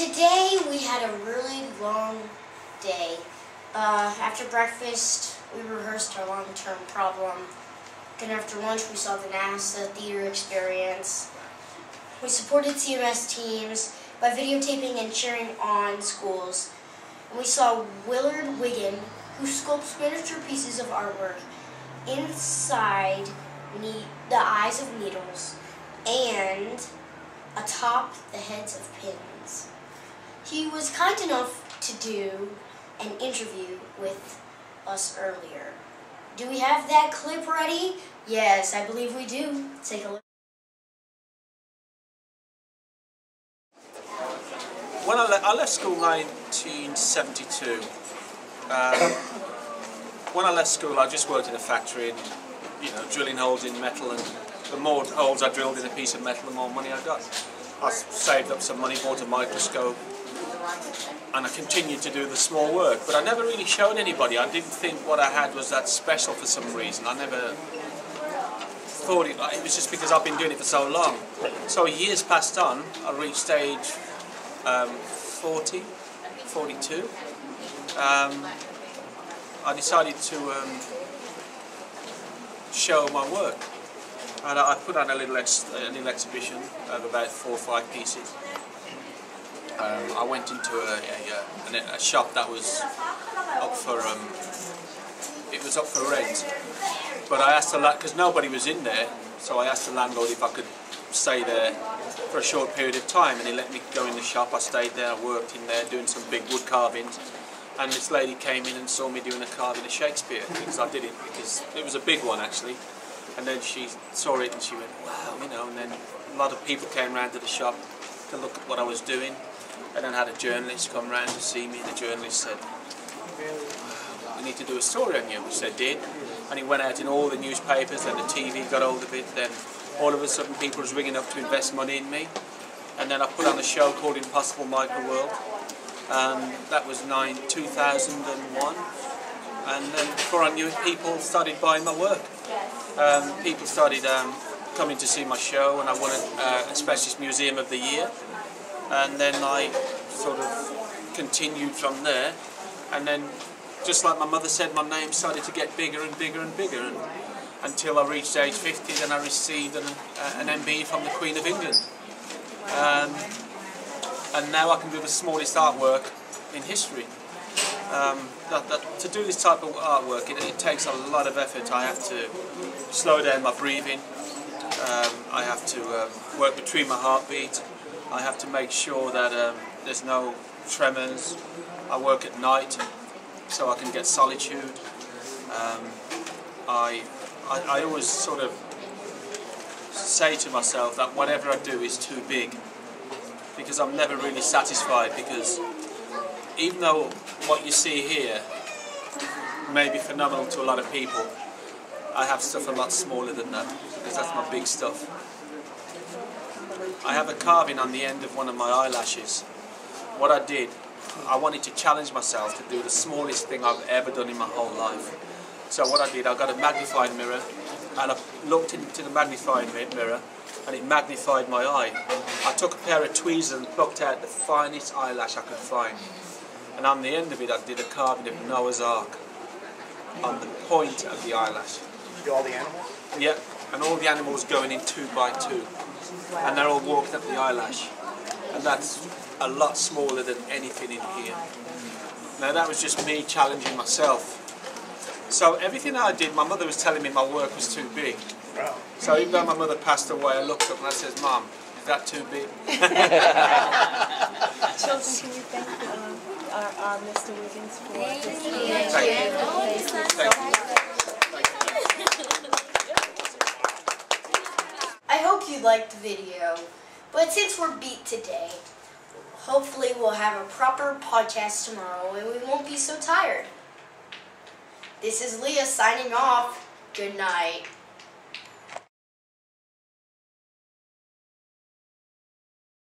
Today we had a really long day. After breakfast, we rehearsed our long-term problem. Then after lunch, we saw the NASA theater experience. We supported CMS teams by videotaping and cheering on schools. And we saw Willard Wiggin, who sculpts miniature pieces of artwork inside the eyes of needles and atop the heads of pins. He was kind enough to do an interview with us earlier. Do we have that clip ready? Yes, I believe we do. Take a look. When I left school in 1972. When I left school, I just worked in a factory, and, drilling holes in metal, and the more holes I drilled in a piece of metal, the more money I got. I saved up some money, bought a microscope, and I continued to do the small work, but I never really showed anybody. I didn't think what I had was that special for some reason. I never thought it was just because I've been doing it for so long. So years passed on, I reached age 40, 42. I decided to show my work, and I put on a little exhibition of about 4 or 5 pieces. I went into a shop that was up for rent, but I asked the landlord, because nobody was in there, so I asked the landlord if I could stay there for a short period of time, and he let me go in the shop. I stayed there, I worked in there doing some big wood carvings, and this lady came in and saw me doing a carving of Shakespeare, because I did it, because it was a big one actually, and then she saw it and she went, wow, and then a lot of people came round to the shop to look at what I was doing. And then I had a journalist come round to see me, and the journalist said, we need to do a story on you, which I did. And he went out in all the newspapers, and the TV got hold of it. Then all of a sudden people was ringing up to invest money in me. And then I put on a show called Impossible Microworld. That was 2001. And then before I knew it, people started buying my work. People started coming to see my show, and I won a Specialist Museum of the Year. And then I sort of continued from there, and then just like my mother said, my name started to get bigger and bigger and bigger, and until I reached age 50, then I received an MB from the Queen of England. And now I can do the smallest artwork in history. To do this type of artwork, it takes a lot of effort. I have to slow down my breathing, I have to work between my heartbeat. I have to make sure that there's no tremors. I work at night so I can get solitude. I always sort of say to myself that whatever I do is too big, because I'm never really satisfied, because even though what you see here may be phenomenal to a lot of people, I have stuff a lot smaller than that, because that's my big stuff. I have a carving on the end of one of my eyelashes. What I did, I wanted to challenge myself to do the smallest thing I've ever done in my whole life. So what I did, I got a magnifying mirror, and I looked into the magnifying mirror, and it magnified my eye. I took a pair of tweezers and plucked out the finest eyelash I could find. And on the end of it, I did a carving of Noah's Ark on the point of the eyelash. Did you do all the animals? Yeah, and all the animals going in 2 by 2. And they're all walking up the eyelash, and that's a lot smaller than anything in here. Now that was just me challenging myself. So everything I did, my mother was telling me my work was too big. Wow. So even though my mother passed away, I looked up and I said, Mom, is that too big? Children, can you thank our Mr. Wiggins for this? Thank you. I hope you liked the video, but since we're beat today, hopefully we'll have a proper podcast tomorrow and we won't be so tired. This is Leah signing off. Good night.